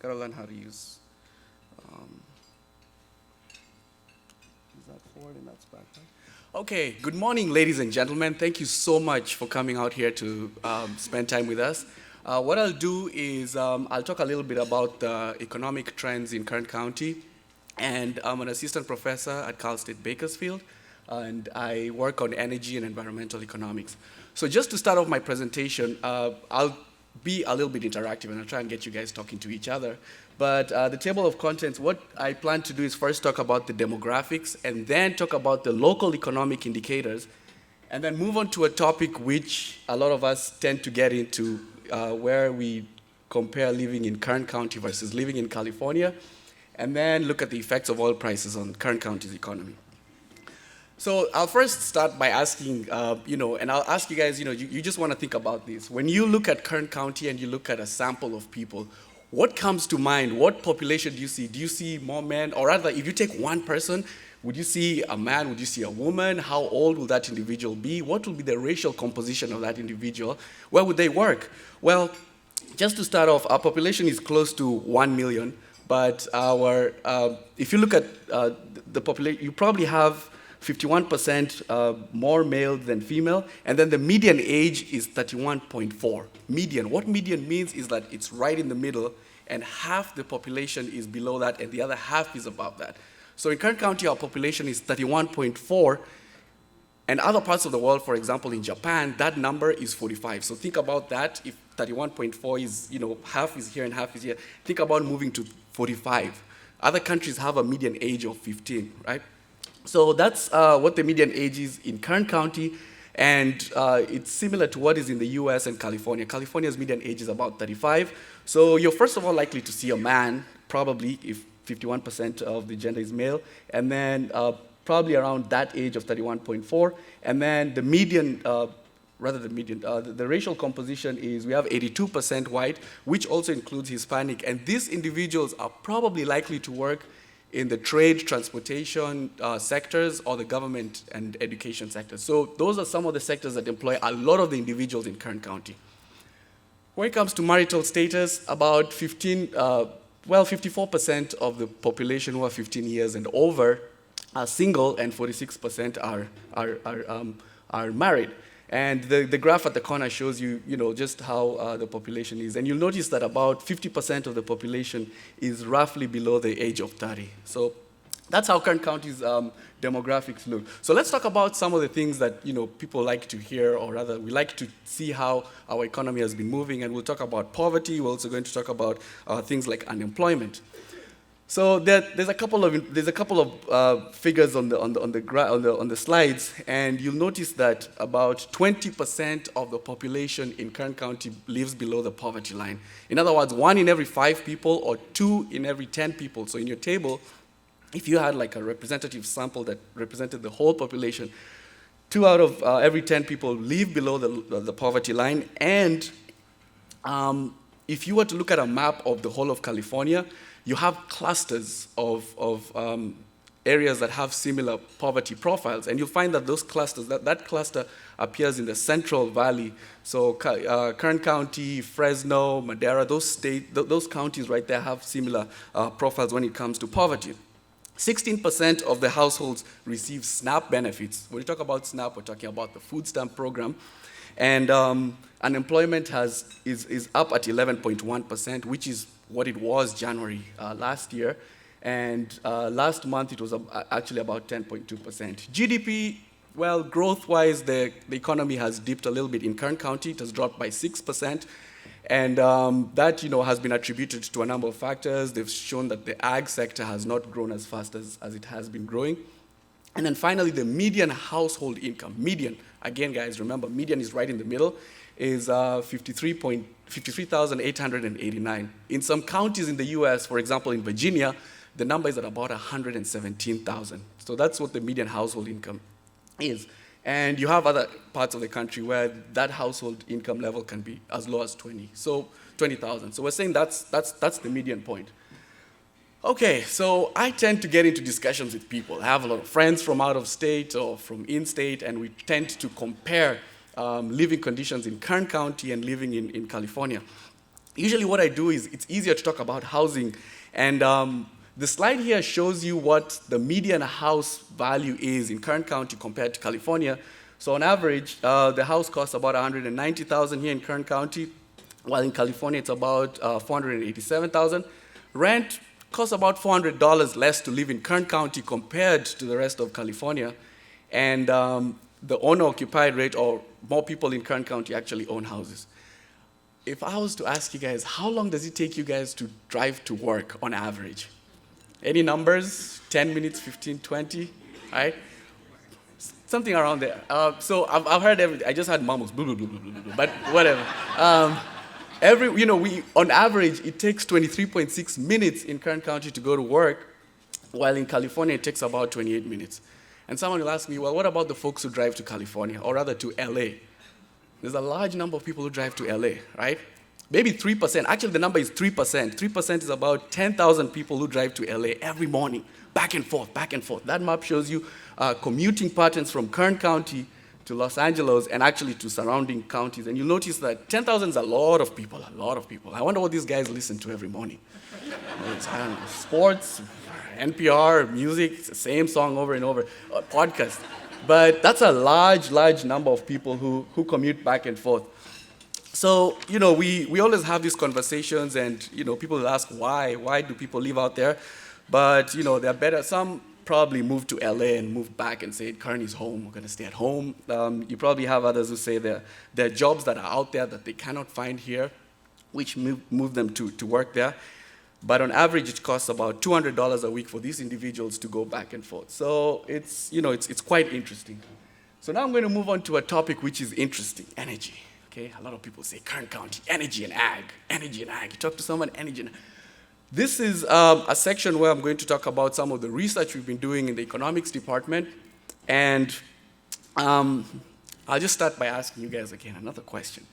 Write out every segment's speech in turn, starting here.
gotta learn how to use. Is that forward and that's back? Right? Okay. Good morning, ladies and gentlemen. Thank you so much for coming out here to spend time with us. What I'll do is I'll talk a little bit about the economic trends in Kern County, and I'm an assistant professor at Cal State Bakersfield, and I work on energy and environmental economics. So just to start off my presentation, I'll be a little bit interactive and I'll try and get you guys talking to each other. But the table of contents, what I plan to do is first talk about the demographics and then talk about the local economic indicators, and then move on to a topic which a lot of us tend to get into, where we compare living in Kern County versus living in California, and then look at the effects of oil prices on Kern County's economy. So I'll first start by asking, and I'll ask you guys, you just want to think about this. When you look at Kern County and you look at a sample of people, what comes to mind? What population do you see? Do you see more men? Or rather, if you take one person, would you see a man? Would you see a woman? How old will that individual be? What will be the racial composition of that individual? Where would they work? Well, just to start off, our population is close to 1 million, but if you look at the population, you probably have 51% more male than female, and then the median age is 31.4. Median. What median means is that it's right in the middle, and half the population is below that, and the other half is above that. So in Kern County, our population is 31.4, and other parts of the world, for example, in Japan, that number is 45. So think about that. If 31.4 is, half is here and half is here, think about moving to 45. Other countries have a median age of 15, right? So that's what the median age is in Kern County, and it's similar to what is in the US and California. California's median age is about 35. So you're first of all likely to see a man, probably if 51% of the gender is male, and then probably around that age of 31.4. And then the median, the racial composition is we have 82% white, which also includes Hispanic. And these individuals are probably likely to work in the trade, transportation sectors, or the government and education sectors. So those are some of the sectors that employ a lot of the individuals in Kern County. When it comes to marital status, about 54% of the population who are 15 years and over are single, and 46% are married. And the graph at the corner shows you, just how the population is. And you'll notice that about 50% of the population is roughly below the age of 30. So that's how Kern County's demographics look. So let's talk about some of the things that people like to hear, or rather, we like to see how our economy has been moving. And we'll talk about poverty. We're also going to talk about things like unemployment. So there's a couple of figures on the slides, and you'll notice that about 20% of the population in Kern County lives below the poverty line. In other words, 1 in every 5 people, or 2 in every 10 people. So in your table, if you had like a representative sample that represented the whole population, 2 out of every 10 people live below the poverty line. And if you were to look at a map of the whole of California, you have clusters of areas that have similar poverty profiles, and you'll find that those clusters, that cluster appears in the Central Valley. So Kern County, Fresno, Madera, those counties right there have similar profiles when it comes to poverty. 16% of the households receive SNAP benefits. When we talk about SNAP, we're talking about the food stamp program. And unemployment is up at 11.1%, which is what it was January last year. And last month, it was actually about 10.2%. GDP, well, growth-wise, the economy has dipped a little bit. In Kern County, it has dropped by 6%. And that has been attributed to a number of factors. They've shown that the ag sector has not grown as fast as it has been growing. And then finally, the median household income. Median, again, guys, remember, median is right in the middle, is 53,889. In some counties in the US, for example, in Virginia, the number is at about 117,000. So that's what the median household income is. And you have other parts of the country where that household income level can be as low as 20,000. So we're saying that's the median point. Okay, so I tend to get into discussions with people. I have a lot of friends from out of state or from in-state, and we tend to compare living conditions in Kern County and living in California. usually what I do is it's easier to talk about housing. And the slide here shows you what the median house value is in Kern County compared to California. So on average, the house costs about $190,000 here in Kern County, while in California it's about $487,000. Rent costs about $400 less to live in Kern County compared to the rest of California. And the owner-occupied rate, or more people in Kern County actually own houses. If I was to ask you guys, how long does it take you guys to drive to work on average? Any numbers? 10 minutes, 15, 20, right? Something around there. So I've heard everything. I just had mumbles, blah, blah, blah, blah, blah, blah, but whatever. On average, it takes 23.6 minutes in Kern County to go to work, while in California, it takes about 28 minutes. And someone will ask me, well, what about the folks who drive to California, or rather to LA? There's a large number of people who drive to LA, right? Maybe 3%. Actually, the number is 3%. 3% is about 10,000 people who drive to LA every morning, back and forth, back and forth. That map shows you commuting patterns from Kern County to Los Angeles and actually to surrounding counties. And you'll notice that 10,000 is a lot of people, a lot of people. I wonder what these guys listen to every morning. I don't know, sports, NPR, music, it's the same song over and over, podcast. But that's a large, large number of people who commute back and forth. So, we always have these conversations, and, people will ask why do people live out there? But, they're better. Some probably move to LA and move back and say, Kern is home, we're going to stay at home. You probably have others who say there are jobs that are out there that they cannot find here, which move them to work there. But on average, it costs about $200 a week for these individuals to go back and forth. So it's quite interesting. So now I'm going to move on to a topic which is interesting, energy. Okay, a lot of people say Kern County, energy and ag, energy and ag. You talk to someone, energy and ag. This is a section where I'm going to talk about some of the research we've been doing in the economics department. And I'll just start by asking you guys again another question.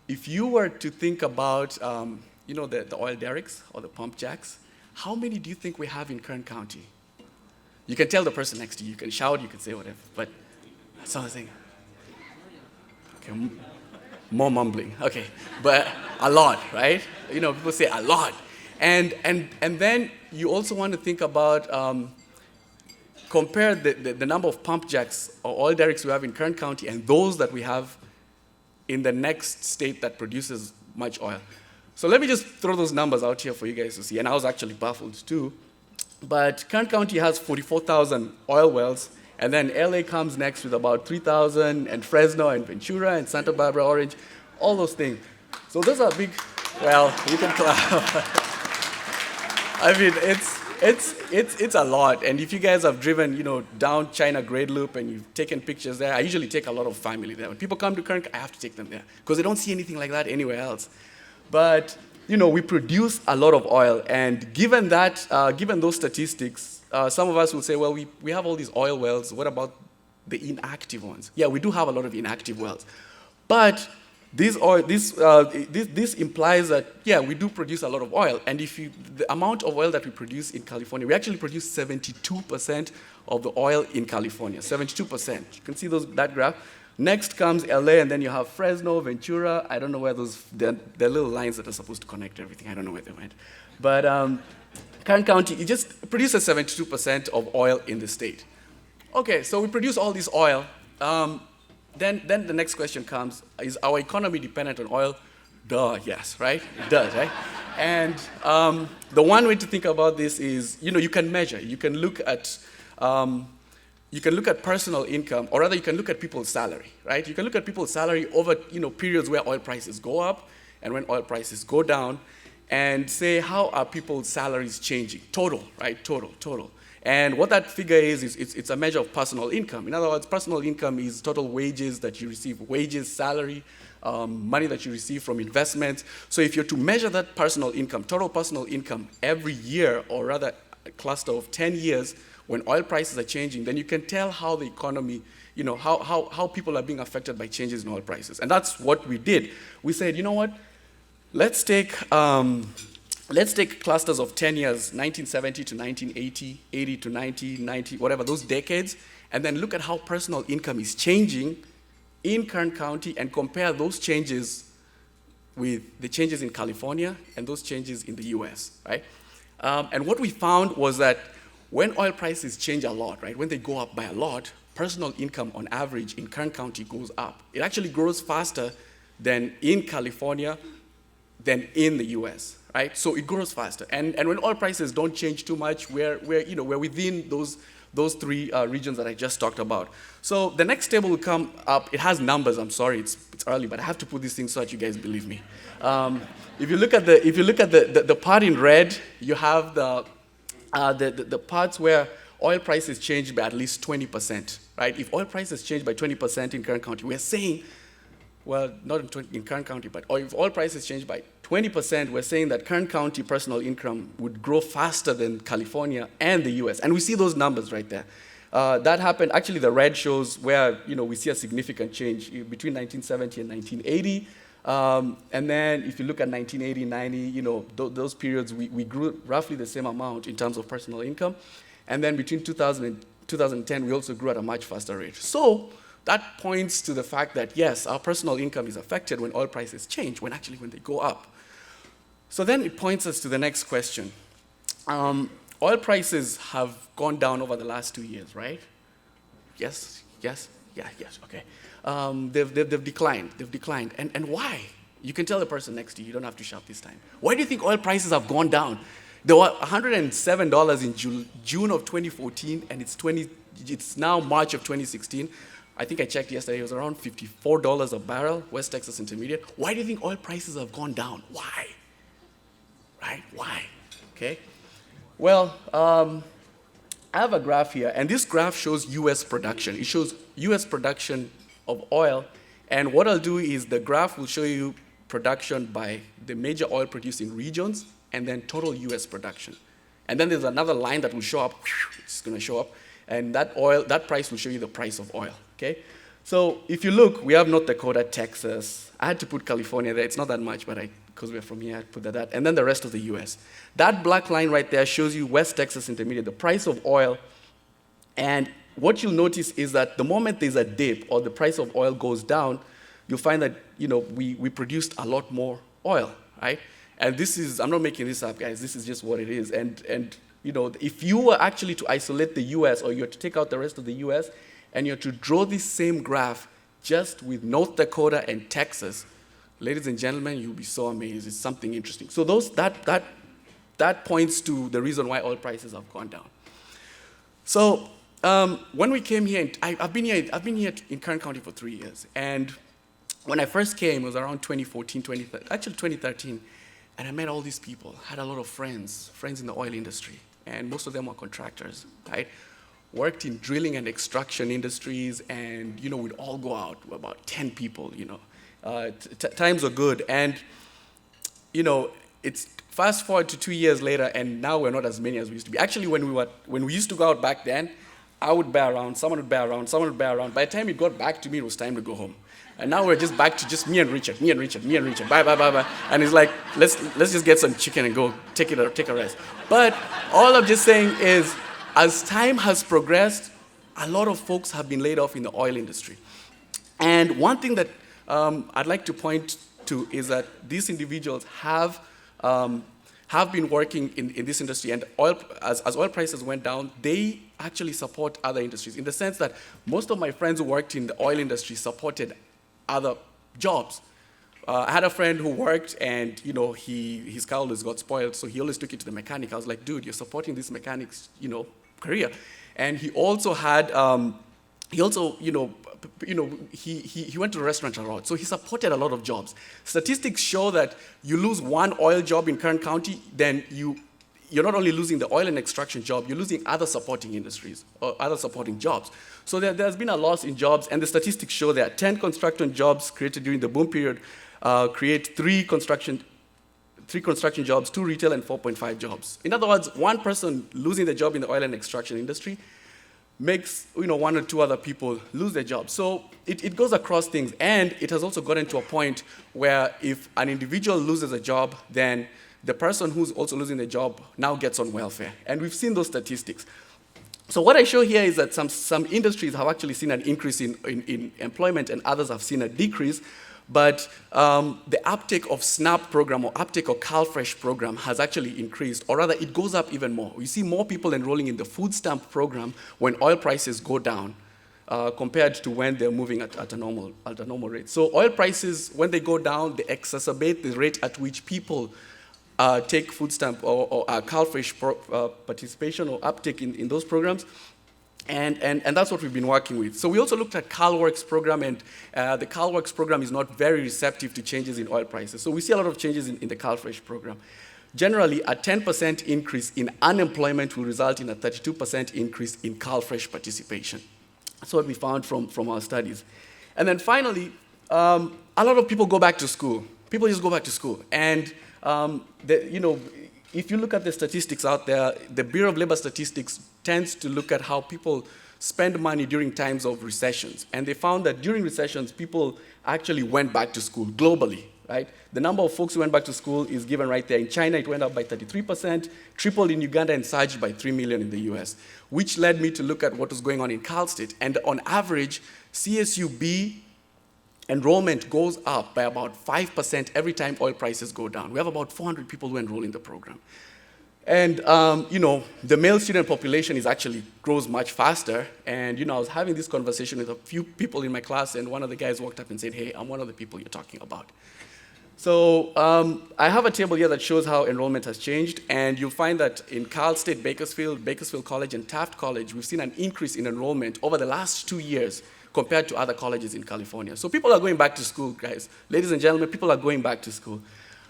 If you were to think about the oil derricks or the pump jacks, how many do you think we have in Kern County? You can tell the person next to you, you can shout, you can say whatever, but that's all I'm saying. Okay, more mumbling, okay, but a lot, right? People say a lot. And then you also want to think about, compare the number of pump jacks or oil derricks we have in Kern County and those that we have in the next state that produces much oil. So let me just throw those numbers out here for you guys to see. And I was actually baffled too. But Kern County has 44,000 oil wells. And then LA comes next with about 3,000, and Fresno and Ventura and Santa Barbara, Orange, all those things. So those are big, well, you can clap. I mean, it's a lot. And if you guys have driven, down China Grade Loop and you've taken pictures there, I usually take a lot of family there. When people come to Kern, I have to take them there because they don't see anything like that anywhere else. But, we produce a lot of oil, and given those statistics, some of us will say, well, we have all these oil wells, what about the inactive ones? Yeah, we do have a lot of inactive wells. But this implies that, yeah, we do produce a lot of oil, and the amount of oil that we produce in California, we actually produce 72% of the oil in California, 72%. You can see that graph. Next comes LA, and then you have Fresno, Ventura. I don't know where they're little lines that are supposed to connect everything. I don't know where they went. But Kern County, it just produces 72% of oil in the state. Okay, so we produce all this oil. Then the next question comes, is our economy dependent on oil? Duh, yes, right? It does, right? And the one way to think about this is, you can measure. You can look at personal income, or rather you can look at people's salary, right? You can look at people's salary over, periods where oil prices go up and when oil prices go down, and say, how are people's salaries changing? Total, right? Total. And what that figure is it's a measure of personal income. In other words, personal income is total wages that you receive, wages, salary, money that you receive from investments. So if you're to measure that personal income, total personal income every year, or rather a cluster of 10 years, when oil prices are changing, then you can tell how the economy, how people are being affected by changes in oil prices. And that's what we did. We said, you know what? Let's take clusters of 10 years, 1970 to 1980, 80 to 90, 90, whatever, those decades, and then look at how personal income is changing in Kern County and compare those changes with the changes in California and those changes in the US, right? And what we found was that when oil prices change a lot, right, when they go up by a lot, personal income on average in Kern County goes up. It actually grows faster than in California than in the US, right? So it grows faster. And when oil prices don't change too much, we're within those three regions that I just talked about. So the next table will come up. It has numbers. I'm sorry, it's early, but I have to put these things so that you guys believe me. If you look at the part in red, you have the parts where oil prices change by at least 20%, right? If oil prices change by 20% in Kern County, we're saying, well, not in Kern County, but if oil prices change by 20%, we're saying that Kern County personal income would grow faster than California and the US. And we see those numbers right there. That happened, actually the red shows where we see a significant change between 1970 and 1980. And then if you look at 1980, 90, those periods, we grew roughly the same amount in terms of personal income. And then between 2000 and 2010, we also grew at a much faster rate. So that points to the fact that, yes, our personal income is affected when oil prices change, when they go up. So then it points us to the next question. Oil prices have gone down over the last 2 years, right? Yes, okay. They've declined. And why? You can tell the person next to you, you don't have to shout this time. Why do you think oil prices have gone down? They were $107 in June of 2014, and it's now March of 2016. I think I checked yesterday, it was around $54 a barrel, West Texas Intermediate. Why do you think oil prices have gone down? Why? Right? Why? Okay. Well, I have a graph here, and this graph shows US production. It shows US production of oil, and what I'll do is the graph will show you production by the major oil producing regions, and then total US production. And then there's another line that will show up, it's gonna show up, and that price will show you the price of oil, okay? So if you look, we have North Dakota, Texas. I had to put California there, it's not that much, but because we're from here, I put that, and then the rest of the US. That black line right there shows you West Texas Intermediate, the price of oil, and what you'll notice is that the moment there's a dip or the price of oil goes down, you'll find that we produced a lot more oil, right? And this is, I'm not making this up, guys, this is just what it is. And if you were actually to isolate the US or you're to take out the rest of the US and you're to draw this same graph just with North Dakota and Texas, ladies and gentlemen, you'll be so amazed. It's something interesting. So that points to the reason why oil prices have gone down. So when we came here, I've been here in Kern County for 3 years. And when I first came, it was around 2013. And I met all these people, had a lot of friends in the oil industry, and most of them were contractors, right? Worked in drilling and extraction industries, and we'd all go out, about 10 people, times were good, and it's fast forward to 2 years later, and now we're not as many as we used to be. Actually, when we used to go out back then, I would bear around, someone would bear around, someone would bear around. By the time it got back to me, it was time to go home. And now we're just back to just me and Richard. Bye. And it's like, let's just get some chicken and go take a rest. But all I'm just saying is, as time has progressed, a lot of folks have been laid off in the oil industry. And one thing that I'd like to point to is that these individuals have been working in this industry, and as oil prices went down, they actually support other industries, in the sense that most of my friends who worked in the oil industry supported other jobs. I had a friend who worked, and his car always got spoiled, so he always took it to the mechanic. I was like, dude, you're supporting this mechanic's career. And he also had he went to a restaurant a lot, so he supported a lot of jobs. Statistics show that you lose one oil job in Kern County, then you're not only losing the oil and extraction job, you're losing other supporting industries or other supporting jobs. So there's been a loss in jobs, and the statistics show that 10 construction jobs created during the boom period create three construction jobs, 2 retail, and 4.5 jobs. In other words, one person losing their job in the oil and extraction industry makes 1 or 2 other people lose their jobs. So it goes across things, and it has also gotten to a point where if an individual loses a job, then the person who's also losing their job now gets on welfare. And we've seen those statistics. So what I show here is that some industries have actually seen an increase in employment, and others have seen a decrease. But the uptake of SNAP program or uptake of CalFresh program has actually increased, or rather it goes up even more. We see more people enrolling in the food stamp program when oil prices go down compared to when they're moving at a normal rate. So oil prices, when they go down, they exacerbate the rate at which people take food stamp or CalFresh participation or uptake in those programs. And that's what we've been working with. So we also looked at CalWorks program, and the CalWorks program is not very receptive to changes in oil prices. So we see a lot of changes in the CalFresh program. Generally, a 10% increase in unemployment will result in a 32% increase in CalFresh participation. That's what we found from our studies. And then finally, a lot of people go back to school. People just go back to school. And if you look at the statistics out there, the Bureau of Labor Statistics tends to look at how people spend money during times of recessions. And they found that during recessions, people actually went back to school globally, right? The number of folks who went back to school is given right there. In China, it went up by 33%, tripled in Uganda, and surged by 3 million in the US, which led me to look at what was going on in Cal State. And on average, CSUB enrollment goes up by about 5% every time oil prices go down. We have about 400 people who enroll in the program. And the male student population grows much faster. And I was having this conversation with a few people in my class, and one of the guys walked up and said, "Hey, I'm one of the people you're talking about." So I have a table here that shows how enrollment has changed, and you'll find that in Cal State, Bakersfield College, and Taft College, we've seen an increase in enrollment over the last 2 years compared to other colleges in California. So people are going back to school, guys. Ladies and gentlemen, people are going back to school.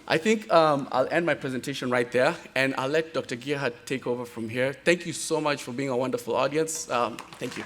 I think I'll end my presentation right there, and I'll let Dr. Gerhard take over from here. Thank you so much for being a wonderful audience. Thank you.